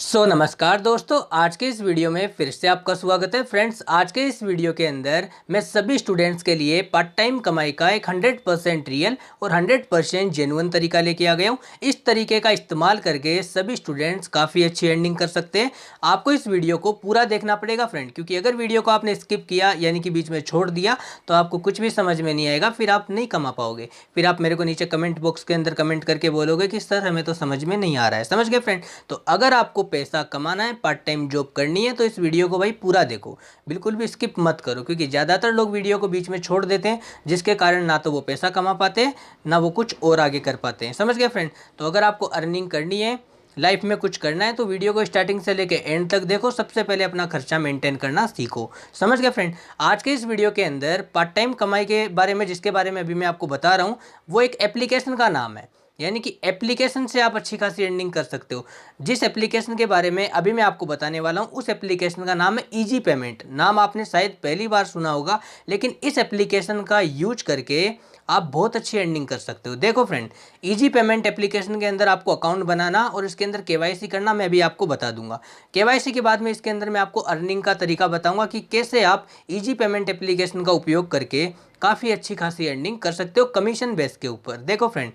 नमस्कार दोस्तों, आज के इस वीडियो में फिर से आपका स्वागत है। फ्रेंड्स, आज के इस वीडियो के अंदर मैं सभी स्टूडेंट्स के लिए पार्ट टाइम कमाई का एक 100% रियल और 100% जेन्युइन तरीका लेके आ गया हूँ। इस तरीके का इस्तेमाल करके सभी स्टूडेंट्स काफ़ी अच्छी अर्निंग कर सकते हैं। आपको इस वीडियो को पूरा देखना पड़ेगा फ्रेंड, क्योंकि अगर वीडियो को आपने स्किप किया यानी कि बीच में छोड़ दिया तो आपको कुछ भी समझ में नहीं आएगा, फिर आप नहीं कमा पाओगे। फिर आप मेरे को नीचे कमेंट बॉक्स के अंदर कमेंट करके बोलोगे कि सर हमें तो समझ में नहीं आ रहा है। समझ गए फ्रेंड? तो अगर आपको पैसा कमाना है, पार्ट टाइम जॉब करनी है, तो इस वीडियो को भाई पूरा देखो, बिल्कुल भी स्किप मत करो, क्योंकि ज़्यादातर लोग वीडियो को बीच में छोड़ देते हैं, जिसके कारण ना तो वो पैसा कमा पाते हैं ना वो कुछ और आगे कर पाते हैं। समझ गए फ्रेंड? तो अगर आपको अर्निंग करनी है, लाइफ में कुछ करना है, तो वीडियो को स्टार्टिंग से लेके एंड तक देखो। सबसे पहले अपना खर्चा मेंटेन करना सीखो। समझ गए फ्रेंड? आज के इस वीडियो के अंदर पार्ट टाइम कमाई के बारे में, जिसके बारे में अभी मैं आपको बता रहा हूँ, वो एक एप्लीकेशन का नाम है, यानी कि एप्लीकेशन से आप अच्छी खासी अर्निंग कर सकते हो। जिस एप्लीकेशन के बारे में अभी मैं आपको बताने वाला हूँ, उस एप्लीकेशन का नाम है इजी पेमेंट। नाम आपने शायद पहली बार सुना होगा, लेकिन इस एप्लीकेशन का यूज करके आप बहुत अच्छी अर्निंग कर सकते हो। देखो फ्रेंड, इजी पेमेंट एप्लीकेशन के अंदर आपको अकाउंट बनाना और इसके अंदर केवाईसी करना मैं अभी आपको बता दूंगा। केवाईसी के बाद में इसके अंदर मैं आपको अर्निंग का तरीका बताऊंगा कि कैसे आप इजी पेमेंट एप्लीकेशन का उपयोग करके काफ़ी अच्छी खासी अर्निंग कर सकते हो कमीशन बेस के ऊपर। देखो फ्रेंड,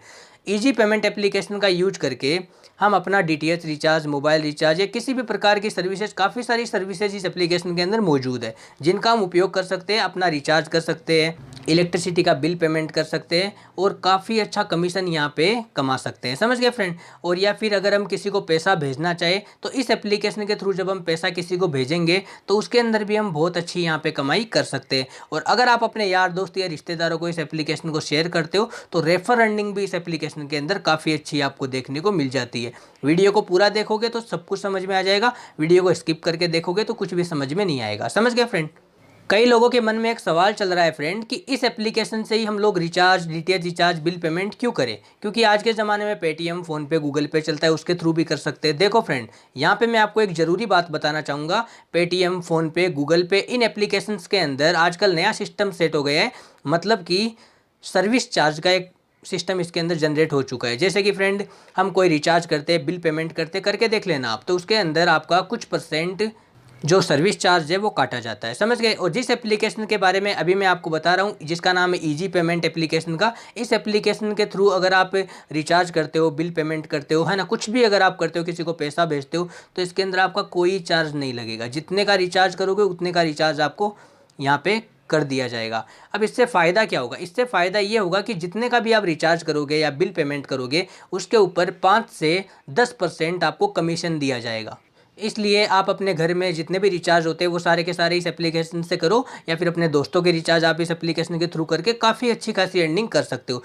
इजी पेमेंट एप्लीकेशन का यूज करके हम अपना डीटीएच रिचार्ज, मोबाइल रिचार्ज या किसी भी प्रकार की सर्विसेज, काफ़ी सारी सर्विसेज इस एप्लीकेशन के अंदर मौजूद है, जिनका हम उपयोग कर सकते हैं। अपना रिचार्ज कर सकते हैं, इलेक्ट्रिसिटी का बिल पेमेंट कर सकते हैं और काफ़ी अच्छा कमीशन यहाँ पे कमा सकते हैं। समझ गए फ्रेंड? और या फिर अगर हम किसी को पैसा भेजना चाहे तो इस एप्लीकेशन के थ्रू जब हम पैसा किसी को भेजेंगे तो उसके अंदर भी हम बहुत अच्छी यहाँ पे कमाई कर सकते हैं। और अगर आप अपने यार दोस्त या रिश्तेदारों को इस एप्लीकेशन को शेयर करते हो तो रेफर अर्निंग भी इस एप्लीकेशन के अंदर काफ़ी अच्छी आपको देखने को मिल जाती है। वीडियो को पूरा देखोगे तो सब कुछ समझ में आ जाएगा, वीडियो को स्किप करके देखोगे तो कुछ भी समझ में नहीं आएगा। समझ गए फ्रेंड? कई लोगों के मन में एक सवाल चल रहा है फ्रेंड कि इस एप्लीकेशन से ही हम लोग recharge, DTH recharge, bill payment क्यों करें? क्योंकि आज के ज़माने में पेटीएम, फ़ोनपे, गूगल पे चलता है, उसके थ्रू भी कर सकते हैं। देखो फ्रेंड, यहाँ पे मैं आपको एक ज़रूरी बात बताना चाहूँगा। पेटीएम, फ़ोनपे, गूगल पे, इन एप्लीकेशंस के अंदर आजकल नया सिस्टम सेट हो गया है, मतलब कि सर्विस चार्ज का एक सिस्टम इसके अंदर जनरेट हो चुका है। जैसे कि फ्रेंड, हम कोई रिचार्ज करते हैं, बिल पेमेंट करते, करके देख लेना आप, तो उसके अंदर आपका कुछ परसेंट जो सर्विस चार्ज है वो काटा जाता है। समझ गए? और जिस एप्लीकेशन के बारे में अभी मैं आपको बता रहा हूँ, जिसका नाम है इजी पेमेंट एप्लीकेशन का, इस एप्लीकेशन के थ्रू अगर आप रिचार्ज करते हो, बिल पेमेंट करते हो, है ना, कुछ भी अगर आप करते हो, किसी को पैसा भेजते हो, तो इसके अंदर आपका कोई चार्ज नहीं लगेगा। जितने का रिचार्ज करोगे उतने का रिचार्ज आपको यहाँ पे कर दिया जाएगा। अब इससे फ़ायदा क्या होगा? इससे फ़ायदा ये होगा कि जितने का भी आप रिचार्ज करोगे या बिल पेमेंट करोगे, उसके ऊपर 5 से 10% आपको कमीशन दिया जाएगा। इसलिए आप अपने घर में जितने भी रिचार्ज होते हैं वो सारे के सारे इस एप्लीकेशन से करो, या फिर अपने दोस्तों के रिचार्ज आप इस एप्लीकेशन के थ्रू करके काफ़ी अच्छी खासी अर्निंग कर सकते हो।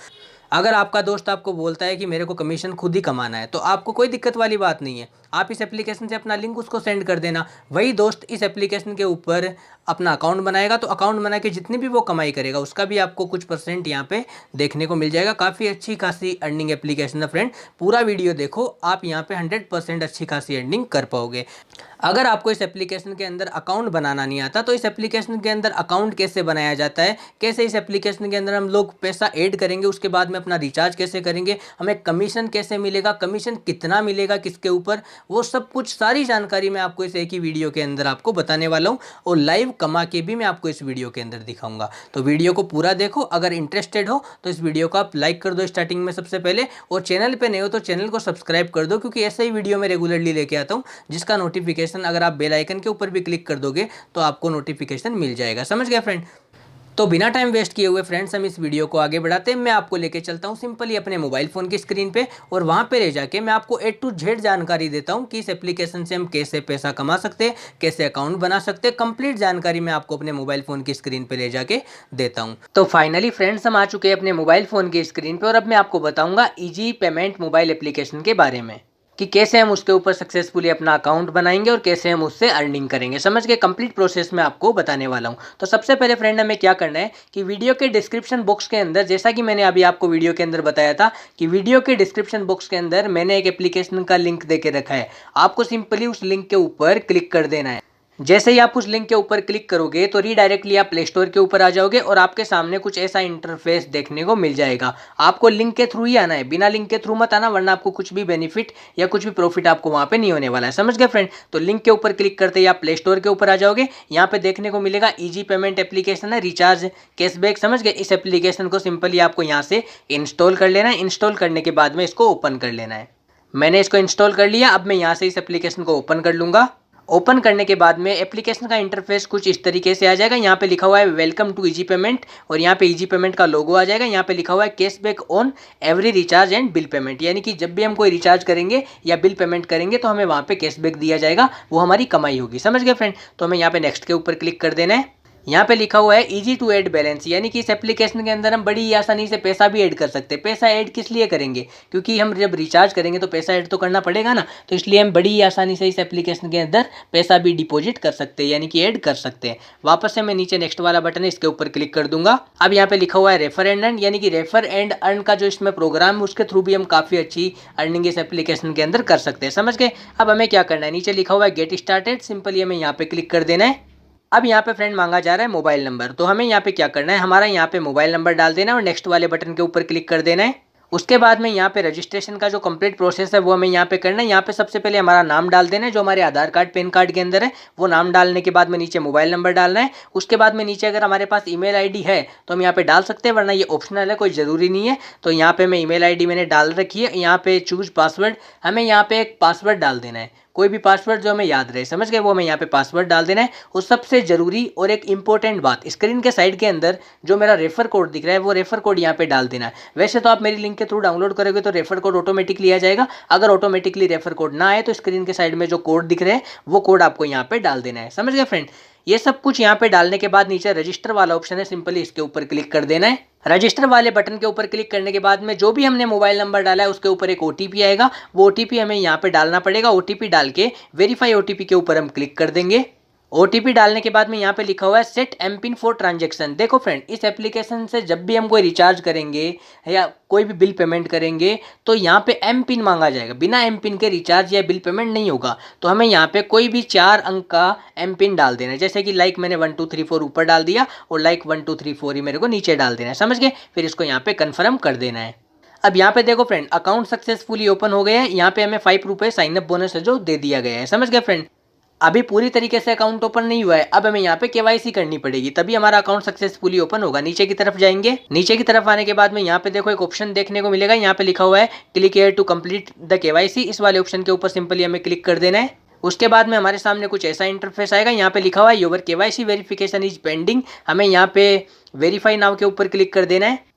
अगर आपका दोस्त आपको बोलता है कि मेरे को कमीशन खुद ही कमाना है, तो आपको कोई दिक्कत वाली बात नहीं है। आप इस एप्लीकेशन से अपना लिंक उसको सेंड कर देना, वही दोस्त इस एप्लीकेशन के ऊपर अपना अकाउंट बनाएगा, तो अकाउंट बना के जितनी भी वो कमाई करेगा उसका भी आपको कुछ परसेंट यहाँ पे देखने को मिल जाएगा। काफ़ी अच्छी खासी अर्निंग एप्लीकेशन है फ्रेंड, पूरा वीडियो देखो, आप यहाँ पे 100% अच्छी खासी अर्निंग कर पाओगे। अगर आपको इस एप्लीकेशन के अंदर अकाउंट बनाना नहीं आता, तो इस एप्लीकेशन के अंदर अकाउंट कैसे बनाया जाता है, कैसे इस एप्लीकेशन के अंदर हम लोग पैसा ऐड करेंगे, उसके बाद में अपना रिचार्ज कैसे करेंगे, हमें कमीशन कैसे मिलेगा, कमीशन कितना मिलेगा किसके ऊपर, वो सब कुछ सारी जानकारी मैं आपको इस एक ही वीडियो के अंदर आपको बताने वाला हूँ, और लाइव कमा के भी मैं आपको इस वीडियो के अंदर दिखाऊंगा। तो वीडियो को पूरा देखो। अगर इंटरेस्टेड हो तो इस वीडियो को आप लाइक कर दो स्टार्टिंग में सबसे पहले, और चैनल पे नए हो तो चैनल को सब्सक्राइब कर दो, क्योंकि ऐसे ही वीडियो मैं रेगुलरली लेके आता हूँ, जिसका नोटिफिकेशन अगर आप बेल आइकन के ऊपर भी क्लिक कर दोगे तो आपको नोटिफिकेशन मिल जाएगा। समझ गया फ्रेंड? तो बिना टाइम वेस्ट किए हुए फ्रेंड्स, हम इस वीडियो को आगे बढ़ाते हैं। मैं आपको लेके चलता हूं सिंपली अपने मोबाइल फ़ोन की स्क्रीन पे, और वहां पे ले जाके मैं आपको A to Z जानकारी देता हूं कि इस एप्लीकेशन से हम कैसे पैसा कमा सकते हैं, कैसे अकाउंट बना सकते हैं। कंप्लीट जानकारी मैं आपको अपने मोबाइल फ़ोन की स्क्रीन पे ले जाके देता हूँ। तो फाइनली फ्रेंड्स, हम आ चुके हैं अपने मोबाइल फ़ोन की स्क्रीन पर, और अब मैं आपको बताऊँगा ईजी पेमेंट मोबाइल एप्लीकेशन के बारे में कि कैसे हम उसके ऊपर सक्सेसफुली अपना अकाउंट बनाएंगे और कैसे हम उससे अर्निंग करेंगे। समझ के कंप्लीट प्रोसेस में आपको बताने वाला हूं। तो सबसे पहले फ्रेंड, हमें क्या करना है कि वीडियो के डिस्क्रिप्शन बॉक्स के अंदर, जैसा कि मैंने अभी आपको वीडियो के अंदर बताया था कि वीडियो के डिस्क्रिप्शन बॉक्स के अंदर मैंने एक एप्लीकेशन का लिंक दे के रखा है। आपको सिंपली उस लिंक के ऊपर क्लिक कर देना है। जैसे ही आप उस लिंक के ऊपर क्लिक करोगे तो रीडायरेक्टली आप प्ले स्टोर के ऊपर आ जाओगे और आपके सामने कुछ ऐसा इंटरफेस देखने को मिल जाएगा। आपको लिंक के थ्रू ही आना है, बिना लिंक के थ्रू मत आना, वरना आपको कुछ भी बेनिफिट या कुछ भी प्रॉफिट आपको वहां पे नहीं होने वाला है। समझ गए फ्रेंड? तो लिंक के ऊपर क्लिक करते ही आप प्ले स्टोर के ऊपर आ जाओगे। यहाँ पे देखने को मिलेगा इजी पेमेंट एप्लीकेशन है, रिचार्ज कैशबैक। समझ गए? इस एप्लीकेशन को सिंपली आपको यहाँ से इंस्टॉल कर लेना है। इंस्टॉल करने के बाद में इसको ओपन कर लेना है। मैंने इसको इंस्टॉल कर लिया। अब मैं यहाँ से इस एप्लीकेशन को ओपन कर लूंगा। ओपन करने के बाद में एप्लीकेशन का इंटरफेस कुछ इस तरीके से आ जाएगा। यहाँ पे लिखा हुआ है वेलकम टू इजी पेमेंट और यहाँ पे इजी पेमेंट का लोगो आ जाएगा। यहाँ पे लिखा हुआ है cashback on every recharge and bill payment, यानी कि जब भी हम कोई रिचार्ज करेंगे या बिल पेमेंट करेंगे तो हमें वहाँ पे कैशबैक दिया जाएगा, वो हमारी कमाई होगी। समझ गए फ्रेंड? तो हमें यहाँ पे नेक्स्ट के ऊपर क्लिक कर देना है। यहाँ पे लिखा हुआ है इजी टू ऐड बैलेंस, यानी कि इस एप्लीकेशन के अंदर हम बड़ी आसानी से पैसा भी ऐड कर सकते हैं। पैसा ऐड किस लिए करेंगे? क्योंकि हम जब रिचार्ज करेंगे तो पैसा ऐड तो करना पड़ेगा ना, तो इसलिए हम बड़ी आसानी से इस एप्लीकेशन के अंदर पैसा भी डिपॉजिट कर सकते हैं, यानी कि ऐड कर सकते हैं। वापस से मैं नीचे नेक्स्ट वाला बटन है, इसके ऊपर क्लिक कर दूंगा। अब यहाँ पे लिखा हुआ है रेफर एंड अर्न, यानी कि रेफर एंड अर्न का जो इसमें प्रोग्राम है उसके थ्रू भी हम काफ़ी अच्छी अर्निंग इस एप्लीकेशन के अंदर कर सकते हैं। समझ गए? अब हमें क्या करना है, नीचे लिखा हुआ है गेट स्टार्टेड, सिंपली हमें यहाँ पे क्लिक कर देना है। अब यहाँ पे फ्रेंड मांगा जा रहा है मोबाइल नंबर, तो हमें यहाँ पे क्या करना है, हमारा यहाँ पे मोबाइल नंबर डाल देना है और नेक्स्ट वाले बटन के ऊपर क्लिक कर देना है। उसके बाद में यहाँ पे रजिस्ट्रेशन का जो कंप्लीट प्रोसेस है वो हमें यहाँ पे करना है। यहाँ पे सबसे पहले हमारा नाम डाल देना है, जो हमारे आधार कार्ड पैन कार्ड के अंदर है वो नाम डालने के बाद में नीचे मोबाइल नंबर डालना है। उसके बाद में नीचे अगर हमारे पास ईमेल आईडी है तो हम यहाँ पे डाल सकते हैं, वरना ये ऑप्शनल है, कोई ज़रूरी नहीं है। तो यहाँ पे मैं ईमेल आईडी मैंने डाल रखी है। यहाँ पे चूज पासवर्ड, हमें यहाँ पे एक पासवर्ड डाल देना है, कोई भी पासवर्ड जो हमें याद रहे। समझ गए? वो हमें यहाँ पे पासवर्ड डाल देना है। और सबसे जरूरी और एक इंपॉर्टेंट बात, स्क्रीन के साइड के अंदर जो मेरा रेफर कोड दिख रहा है वो रेफर कोड यहाँ पे डाल देना है। वैसे तो आप मेरी लिंक के थ्रू डाउनलोड करोगे तो रेफर कोड ऑटोमेटिकली आ जाएगा। अगर ऑटोमेटिकली रेफर कोड ना आए तो स्क्रीन के साइड में जो कोड दिख रहे हैं वो कोड आपको यहाँ पे डाल देना है। समझ गए फ्रेंड? ये सब कुछ यहाँ पे डालने के बाद नीचे रजिस्टर वाला ऑप्शन है, सिंपली इसके ऊपर क्लिक कर देना है। रजिस्टर वाले बटन के ऊपर क्लिक करने के बाद में जो भी हमने मोबाइल नंबर डाला है उसके ऊपर एक ओटीपी आएगा, वो ओटीपी हमें यहाँ पे डालना पड़ेगा। ओटीपी डाल के वेरीफाई ओटीपी के ऊपर हम क्लिक कर देंगे। ओटीपी डालने के बाद में यहाँ पे लिखा हुआ है set M PIN for transaction. देखो फ्रेंड, इस एप्लीकेशन से जब भी हम कोई रिचार्ज करेंगे या कोई भी बिल पेमेंट करेंगे तो यहाँ पे एम पिन मांगा जाएगा। बिना एम पिन के रिचार्ज या बिल पेमेंट नहीं होगा। तो हमें यहाँ पे कोई भी 4 अंक का एम पिन डाल देना है, जैसे कि लाइक मैंने 1234 ऊपर डाल दिया और लाइक 1234 ही मेरे को नीचे डाल देना है। समझ गए? फिर इसको यहाँ पे कन्फर्म कर देना है। अब यहाँ पे देखो फ्रेंड, अकाउंट सक्सेसफुली ओपन हो गया है। यहाँ पे हमें 5 रुपये साइन अप बोनस है जो दे दिया गया है। समझ गए फ्रेंड? अभी पूरी तरीके से अकाउंट ओपन नहीं हुआ है, अब हमें यहाँ पे केवाईसी करनी पड़ेगी, तभी हमारा अकाउंट सक्सेसफुली ओपन होगा। नीचे की तरफ जाएंगे, नीचे की तरफ आने के बाद में यहाँ पे देखो एक ऑप्शन देखने को मिलेगा, यहाँ पे लिखा हुआ है click here to complete the KYC. इस वाले ऑप्शन के ऊपर सिंपली हमें क्लिक कर देना है। उसके बाद में हमारे सामने कुछ ऐसा इंटरफेस आएगा, यहाँ पे लिखा हुआ है your KYC verification is pending. हमें यहाँ पे वेरीफाई नाउ के ऊपर क्लिक कर देना है।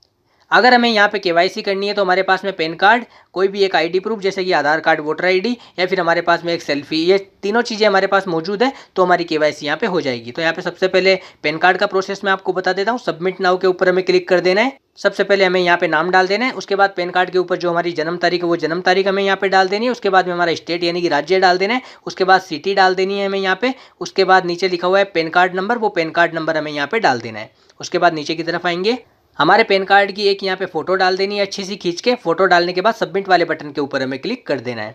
अगर हमें यहाँ पे केवाईसी करनी है तो हमारे पास में पैन कार्ड, कोई भी एक आईडी प्रूफ जैसे कि आधार कार्ड, वोटर आईडी या फिर हमारे पास में एक सेल्फी, ये तीनों चीज़ें हमारे पास मौजूद है तो हमारी केवाईसी यहाँ पे हो जाएगी। तो यहाँ पे सबसे पहले पैन कार्ड का प्रोसेस मैं आपको बता देता हूँ। सबमिट नाउ के ऊपर हमें क्लिक कर देना है। सबसे पहले हमें यहाँ पे नाम डाल देना है। उसके बाद पैन कार्ड के ऊपर जो हमारी जन्म तारीख है वो जन्म तारीख हमें यहाँ पे डाल देनी है। उसके बाद में हमारा स्टेट यानी कि राज्य डाल देना है। उसके बाद सिटी डाल देनी है हमें यहाँ पे। उसके बाद नीचे लिखा हुआ है पैन कार्ड नंबर, वो पैन कार्ड नंबर हमें यहाँ पे डाल देना है। उसके बाद नीचे की तरफ आएंगे, हमारे पैन कार्ड की एक यहाँ पे फोटो डाल देनी है अच्छी सी खींच के। फोटो डालने के बाद सबमिट वाले बटन के ऊपर हमें क्लिक कर देना है।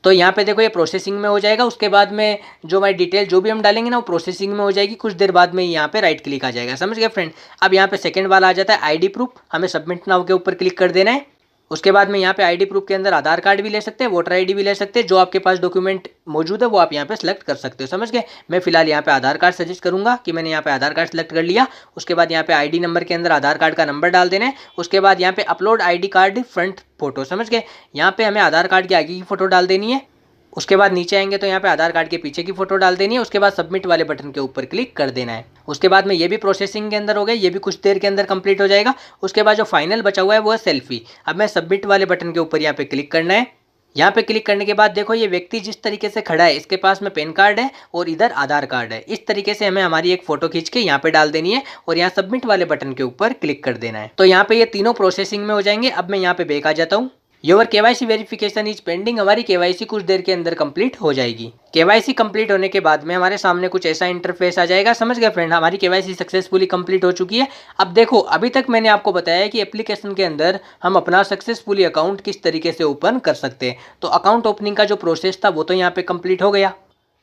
तो यहाँ पे देखो ये प्रोसेसिंग में हो जाएगा। उसके बाद में जो हमारी डिटेल जो भी हम डालेंगे ना वो प्रोसेसिंग में हो जाएगी। कुछ देर बाद में यहाँ पे राइट क्लिक आ जाएगा। समझ गए फ्रेंड? अब यहाँ पे सेकंड वाला आ जाता है आईडी प्रूफ, हमें सबमिट नाउ के ऊपर क्लिक कर देना है। उसके बाद में यहाँ पे आईडी प्रूफ के अंदर आधार कार्ड भी ले सकते हैं, वोटर आईडी भी ले सकते हैं, जो आपके पास डॉक्यूमेंट मौजूद है वो आप यहाँ पे सेलेक्ट कर सकते हो। समझ गए? मैं फिलहाल यहाँ पे आधार कार्ड सजेस्ट करूंगा कि मैंने यहाँ पे आधार कार्ड सेलेक्ट कर लिया। उसके बाद यहाँ पे आईडी नंबर के अंदर आधार कार्ड का नंबर डाल देना है। उसके बाद यहाँ पे upload ID card front photo. समझ गए? यहाँ पे हमें आधार कार्ड की आगे की फोटो डाल देनी है। उसके बाद नीचे आएंगे तो यहाँ पे आधार कार्ड के पीछे की फोटो डाल देनी है। उसके बाद सबमिट वाले बटन के ऊपर क्लिक कर देना है। उसके बाद में ये भी प्रोसेसिंग के अंदर हो गया, ये भी कुछ देर के अंदर कंप्लीट हो जाएगा। उसके बाद जो फाइनल बचा हुआ है वो है सेल्फी। अब मैं सबमिट वाले बटन के ऊपर यहाँ पे क्लिक करना है। यहाँ पे क्लिक करने के बाद देखो ये व्यक्ति जिस तरीके से खड़ा है इसके पास में पैन कार्ड है और इधर आधार कार्ड है। इस तरीके से हमें हमारी एक फोटो खींच के यहाँ पे डाल देनी है और यहाँ सबमिट वाले बटन के ऊपर क्लिक कर देना है। तो यहाँ पे ये तीनों प्रोसेसिंग में हो जाएंगे। अब मैं यहाँ पे बैक आ जाता हूँ। Your KYC verification is pending, हमारी केवाईसी कुछ देर के अंदर कंप्लीट हो जाएगी। केवाईसी कंप्लीट होने के बाद में हमारे सामने कुछ ऐसा इंटरफेस आ जाएगा। समझ गए फ्रेंड? हमारी केवाईसी सक्सेसफुली कंप्लीट हो चुकी है। अब देखो, अभी तक मैंने आपको बताया कि एप्लीकेशन के अंदर हम अपना सक्सेसफुली अकाउंट किस तरीके से ओपन कर सकते हैं। तो अकाउंट ओपनिंग का जो प्रोसेस था वो तो यहाँ पे कंप्लीट हो गया।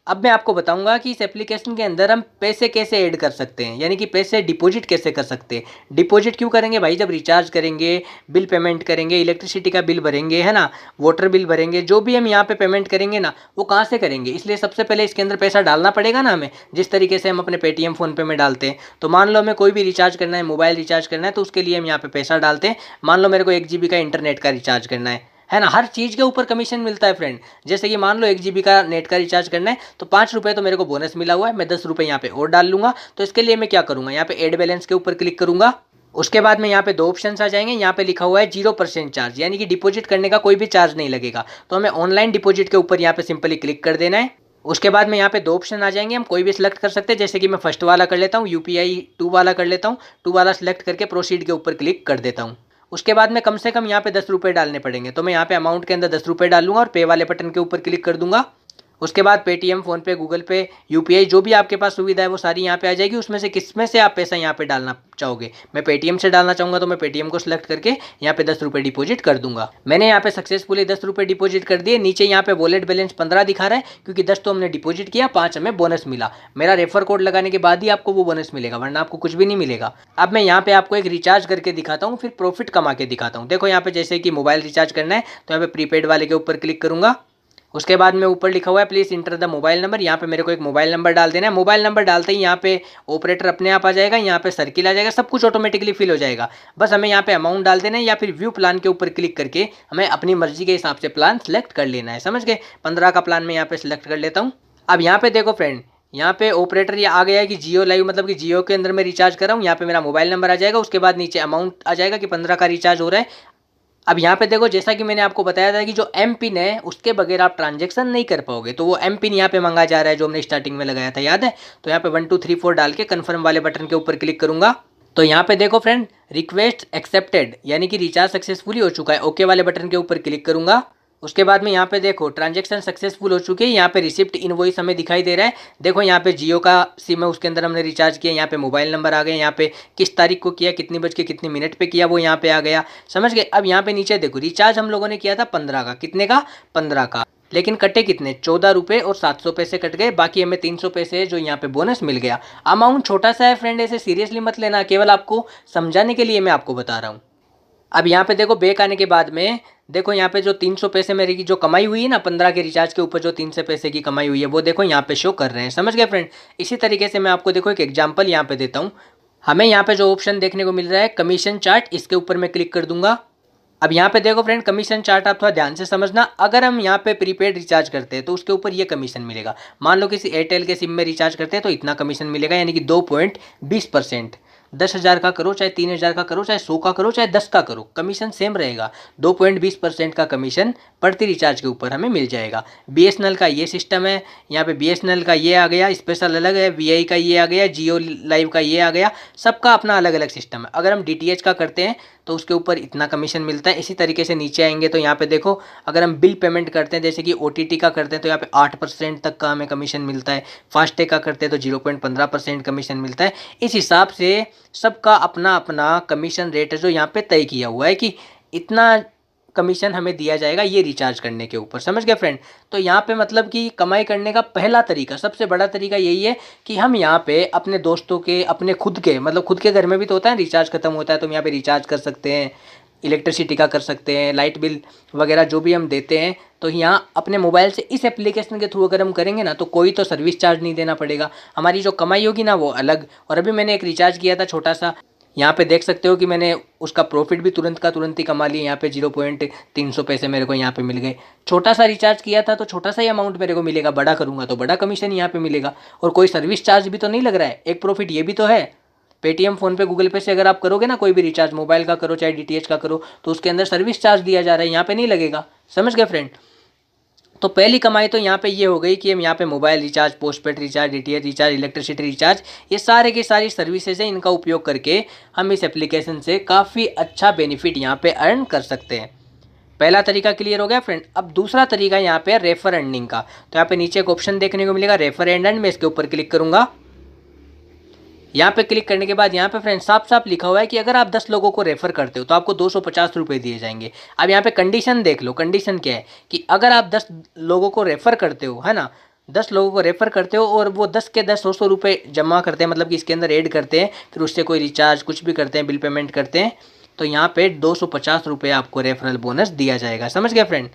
अब मैं आपको बताऊंगा कि इस एप्लीकेशन के अंदर हम पैसे कैसे ऐड कर सकते हैं, यानी कि पैसे डिपॉजिट कैसे कर सकते हैं। डिपॉजिट क्यों करेंगे भाई, जब रिचार्ज करेंगे, बिल पेमेंट करेंगे, इलेक्ट्रिसिटी का बिल भरेंगे, है ना, वाटर बिल भरेंगे, जो भी हम यहाँ पे पेमेंट करेंगे ना, वो कहाँ से करेंगे, इसलिए सबसे पहले इसके अंदर पैसा डालना पड़ेगा ना हमें, जिस तरीके से हम अपने पेटीएम फ़ोन पे में डालते हैं। तो मान लो हमें कोई भी रिचार्ज करना है, मोबाइल रिचार्ज करना है, तो उसके लिए हम यहाँ पे पैसा डालते हैं। मान लो मेरे को 1 GB का इंटरनेट का रिचार्ज करना है ना, हर चीज़ के ऊपर कमीशन मिलता है फ्रेंड। जैसे कि मान लो 1 GB का नेट का रिचार्ज करना है, तो 5 रुपये तो मेरे को बोनस मिला हुआ है, मैं 10 रुपये यहाँ पे और डाल लूँगा। तो इसके लिए मैं क्या करूँगा, यहाँ पे ऐड बैलेंस के ऊपर क्लिक करूँगा। उसके बाद में यहाँ पे 2 ऑप्शन आ जाएंगे, यहाँ पे लिखा हुआ है 0% चार्ज, यानी कि डिपॉजिट करने का कोई भी चार्ज नहीं लगेगा। तो हमें ऑनलाइन डिपॉजिट के ऊपर यहाँ पे सिंपली क्लिक कर देना है। उसके बाद में यहाँ पे 2 ऑप्शन आ जाएंगे, हम कोई भी सिलेक्ट कर सकते हैं। जैसे कि मैं फर्स्ट वाला कर लेता हूँ, UPI 2 वाला कर लेता हूँ, 2 वाला सिलेक्ट करके प्रोसीड के ऊपर क्लिक कर देता हूँ। उसके बाद में कम से कम यहाँ पे 10 रुपये डालने पड़ेंगे, तो मैं यहाँ पे अमाउंट के अंदर 10 रुपये डालूंगा और पे वाले बटन के ऊपर क्लिक कर दूंगा। उसके बाद पेटीएम, फ़ोनपे, गूगल पे, UPI जो भी आपके पास सुविधा है वो सारी यहाँ पे आ जाएगी। उसमें से किस में से आप पैसा यहाँ पे डालना चाहोगे, मैं पेटीएम से डालना चाहूँगा तो मैं पेटीएम को सिलेक्ट करके यहाँ पे 10 रुपये डिपॉजिट कर दूंगा। मैंने यहाँ पे सक्सेसफुली 10 रुपये डिपॉजिट कर दिए। नीचे यहाँ पे वॉलेट बैलेंस 15 दिखा रहा है, क्योंकि 10 तो हमने डिपॉजिट किया, 5 हमें बोनस मिला। मेरा रेफर कोड लगाने के बाद ही आपको वो बोनस मिलेगा, वरना आपको कुछ भी नहीं मिलेगा। अब मैं यहाँ पे आपको एक रिचार्ज करके दिखाता हूँ, फिर प्रॉफिट कमा के दिखाता हूँ। देखो यहाँ पे जैसे कि मोबाइल रिचार्ज करना है, तो यहाँ पे प्रीपेड वाले के ऊपर क्लिक करूंगा। उसके बाद में ऊपर लिखा हुआ है please enter the mobile number, यहाँ पे मेरे को एक मोबाइल नंबर डाल देना है। मोबाइल नंबर डालते ही यहाँ पे ऑपरेटर अपने आप आ जाएगा, यहाँ पे सर्किल आ जाएगा, सब कुछ ऑटोमेटिकली फिल हो जाएगा। बस हमें यहाँ पे अमाउंट डाल देना है, या फिर व्यू प्लान के ऊपर क्लिक करके हमें अपनी मर्जी के हिसाब से प्लान सेलेक्ट कर लेना है। समझ गए, 15 का प्लान मैं यहाँ पे सिलेक्ट कर लेता हूँ। अब यहाँ पे देखो फ्रेंड, यहाँ पे ऑपरेटर ये आ गया है कि जियो लाइव, मतलब कि जियो के अंदर मैं रिचार्ज कर रहा हूँ। यहाँ पे मेरा मोबाइल नंबर आ जाएगा, उसके बाद नीचे अमाउंट आ जाएगा कि 15 का रिचार्ज हो रहा है। अब यहाँ पे देखो, जैसा कि मैंने आपको बताया था कि जो एम पिन है उसके बगैर आप ट्रांजेक्शन नहीं कर पाओगे, तो वो एम पिन यहाँ पे मंगा जा रहा है जो हमने स्टार्टिंग में लगाया था, याद है। तो यहाँ पे 1 2 3 4 डाल के कन्फर्म वाले बटन के ऊपर क्लिक करूंगा। तो यहाँ पे देखो फ्रेंड, रिक्वेस्ट एक्सेप्टेड, यानी कि रिचार्ज सक्सेसफुली हो चुका है। ओके वाले बटन के ऊपर क्लिक करूंगा। उसके बाद में यहाँ पे देखो ट्रांजेक्शन सक्सेसफुल हो चुकी है, यहाँ पे रिसिप्ट इनवॉइस हमें दिखाई दे रहा है। देखो यहाँ पे जियो का सिम है, उसके अंदर हमने रिचार्ज किया, यहाँ पे मोबाइल नंबर आ गया, यहाँ पे किस तारीख को किया, कितनी बज के कितनी मिनट पे किया, वो यहाँ पे आ गया। समझ गए। अब यहाँ पे नीचे देखो, रिचार्ज हम लोगों ने किया था 15 का, कितने का, 15 का, लेकिन कटे कितने, 14 रुपये और 700 पैसे कट गए। बाकी हमें 300 पैसे जो यहाँ पे बोनस मिल गया। अमाउंट छोटा सा है फ्रेंड, ऐसे सीरियसली मत लेना, केवल आपको समझाने के लिए मैं आपको बता रहा हूँ। अब यहाँ पे देखो बैक आने के बाद में देखो, यहाँ पे जो 300 पैसे मेरी की जो कमाई हुई है ना, 15 के रिचार्ज के ऊपर जो 300 पैसे की कमाई हुई है, वो देखो यहाँ पे शो कर रहे हैं। समझ गए फ्रेंड। इसी तरीके से मैं आपको देखो एक एग्जांपल यहाँ पे देता हूँ। हमें यहाँ पे जो ऑप्शन देखने को मिल रहा है कमीशन चार्ट, इसके ऊपर मैं क्लिक कर दूंगा। अब यहाँ पे देखो फ्रेंड, कमीशन चार्ट आप थोड़ा ध्यान से समझना। अगर हम यहाँ पे प्रीपेड रिचार्ज करते हैं तो उसके ऊपर ये कमीशन मिलेगा। मान लो किसी एयरटेल के सिम में रिचार्ज करते हैं तो इतना कमीशन मिलेगा, यानी कि 2.20%। 10,000 का करो, चाहे 3,000 का करो, चाहे 100 का करो, चाहे 10 का करो, कमीशन सेम रहेगा। 2.20% का कमीशन प्रति रिचार्ज के ऊपर हमें मिल जाएगा। BSNL का ये सिस्टम है, यहाँ पे BSNL का ये आ गया, स्पेशल अलग है, VI का ये आ गया, जियो लाइव का ये आ गया, सबका अपना अलग अलग सिस्टम है। अगर हम DTH का करते हैं तो उसके ऊपर इतना कमीशन मिलता है। इसी तरीके से नीचे आएंगे तो यहाँ पे देखो, अगर हम बिल पेमेंट करते हैं जैसे कि OTT का करते हैं तो यहाँ पे 8% तक का हमें कमीशन मिलता है। फास्टैग का करते हैं तो 0.15% कमीशन मिलता है। इस हिसाब से सबका अपना अपना कमीशन रेट है जो यहाँ पे तय किया हुआ है कि इतना कमीशन हमें दिया जाएगा ये रिचार्ज करने के ऊपर। समझ गए फ्रेंड। तो यहाँ पे मतलब कि कमाई करने का पहला तरीका, सबसे बड़ा तरीका यही है कि हम यहाँ पे अपने दोस्तों के, अपने खुद के, मतलब खुद के घर में भी तो होता है रिचार्ज खत्म होता है तो हम यहाँ पे रिचार्ज कर सकते हैं, इलेक्ट्रिसिटी का कर सकते हैं, लाइट बिल वगैरह जो भी हम देते हैं, तो यहाँ अपने मोबाइल से इस एप्लीकेशन के थ्रू अगर हम करेंगे ना तो कोई तो सर्विस चार्ज नहीं देना पड़ेगा। हमारी जो कमाई होगी ना वो अलग। और अभी मैंने एक रिचार्ज किया था छोटा सा, यहाँ पे देख सकते हो कि मैंने उसका प्रॉफिट भी तुरंत का तुरंत ही कमा लिया। यहाँ पे 0.300 पैसे मेरे को यहाँ पे मिल गए। छोटा सा रिचार्ज किया था तो छोटा सा ही अमाउंट मेरे को मिलेगा, बड़ा करूँगा तो बड़ा कमीशन यहाँ पे मिलेगा। और कोई सर्विस चार्ज भी तो नहीं लग रहा है। एक प्रॉफिट ये भी तो है, पेटीएम, फ़ोनपे, गूगल पे से अगर आप करोगे ना कोई भी रिचार्ज, मोबाइल का करो चाहे DTH का करो, तो उसके अंदर सर्विस चार्ज दिया जा रहा है, यहाँ पे नहीं लगेगा। समझ गए फ्रेंड। तो पहली कमाई तो यहाँ पे ये हो गई कि हम यहाँ पे mobile recharge, postpaid recharge, DTH recharge, electricity recharge, ये सारे की सारी सर्विसेज हैं, इनका उपयोग करके हम इस एप्लीकेशन से काफ़ी अच्छा बेनिफिट यहाँ पे अर्न कर सकते हैं। पहला तरीका क्लियर हो गया फ्रेंड। अब दूसरा तरीका यहाँ पे रेफर अर्निंग का। तो यहाँ पे नीचे एक ऑप्शन देखने को मिलेगा रेफर एंड अर्न, मैं इसके ऊपर क्लिक करूँगा। यहाँ पे क्लिक करने के बाद यहाँ पे फ्रेंड साफ साफ लिखा हुआ है कि अगर आप 10 लोगों को रेफर करते हो तो आपको 250 रुपये दिए जाएंगे। अब यहाँ पे कंडीशन देख लो, कंडीशन क्या है कि अगर आप 10 लोगों को रेफर करते हो, है ना, 10 लोगों को रेफ़र करते हो और वो 10 के 10 100 रुपये जमा करते हैं, मतलब कि इसके अंदर ऐड करते हैं, फिर उससे कोई रिचार्ज कुछ भी करते हैं, बिल पेमेंट करते हैं, तो यहाँ पे 250 रुपये आपको रेफरल बोनस दिया जाएगा। समझ गए फ्रेंड।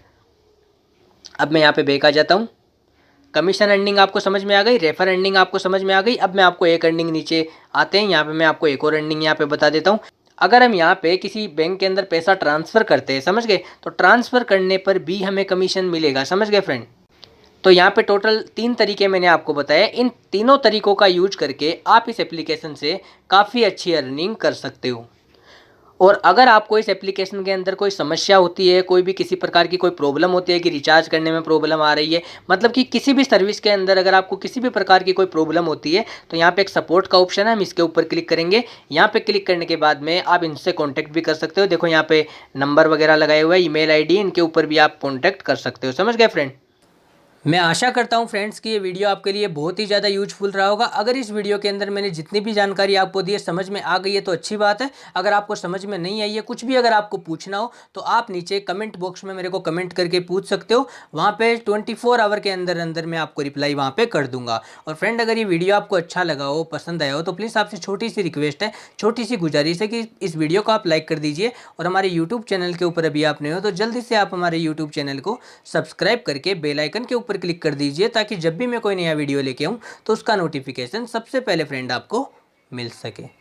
अब मैं यहाँ पे बैक आ जाता हूँ। कमीशन अर्निंग आपको समझ में आ गई, रेफर अर्निंग आपको समझ में आ गई। अब मैं आपको एक अर्निंग नीचे आते हैं, यहाँ पे मैं आपको एक और अर्निंग यहाँ पे बता देता हूँ। अगर हम यहाँ पे किसी बैंक के अंदर पैसा ट्रांसफ़र करते हैं, समझ गए, तो ट्रांसफ़र करने पर भी हमें कमीशन मिलेगा। समझ गए फ्रेंड। तो यहाँ पे टोटल 3 तरीके मैंने आपको बताए। इन तीनों तरीकों का यूज करके आप इस एप्लीकेशन से काफ़ी अच्छी अर्निंग कर सकते हो। और अगर आपको इस एप्लीकेशन के अंदर कोई समस्या होती है, कोई भी किसी प्रकार की कोई प्रॉब्लम होती है कि रिचार्ज करने में प्रॉब्लम आ रही है, मतलब कि किसी भी सर्विस के अंदर अगर आपको किसी भी प्रकार की कोई प्रॉब्लम होती है, तो यहाँ पे एक सपोर्ट का ऑप्शन है, हम इसके ऊपर क्लिक करेंगे। यहाँ पे क्लिक करने के बाद में आप इनसे कॉन्टैक्ट भी कर सकते हो। देखो यहाँ पे नंबर वगैरह लगाए हुए हैं, ईमेल ID, इनके ऊपर भी आप कॉन्टैक्ट कर सकते हो। समझ गए फ्रेंड। मैं आशा करता हूं फ्रेंड्स कि ये वीडियो आपके लिए बहुत ही ज़्यादा यूजफुल रहा होगा। अगर इस वीडियो के अंदर मैंने जितनी भी जानकारी आपको दी है समझ में आ गई है तो अच्छी बात है। अगर आपको समझ में नहीं आई है, कुछ भी अगर आपको पूछना हो, तो आप नीचे कमेंट बॉक्स में मेरे को कमेंट करके पूछ सकते हो। वहाँ पे 24 आवर के अंदर अंदर मैं आपको रिप्लाई वहाँ पे कर दूंगा। और फ्रेंड, अगर ये वीडियो आपको अच्छा लगा हो, पसंद आया हो, तो प्लीज़ आपसे छोटी सी रिक्वेस्ट है, छोटी सी गुजारिश है कि इस वीडियो को आप लाइक कर दीजिए। और हमारे यूट्यूब चैनल के ऊपर अभी आप नए हो तो जल्दी से आप हमारे यूट्यूब चैनल को सब्सक्राइब करके बेल आइकन के ऊपर क्लिक कर दीजिए, ताकि जब भी मैं कोई नया वीडियो लेके आऊँ तो उसका नोटिफिकेशन सबसे पहले फ्रेंड आपको मिल सके।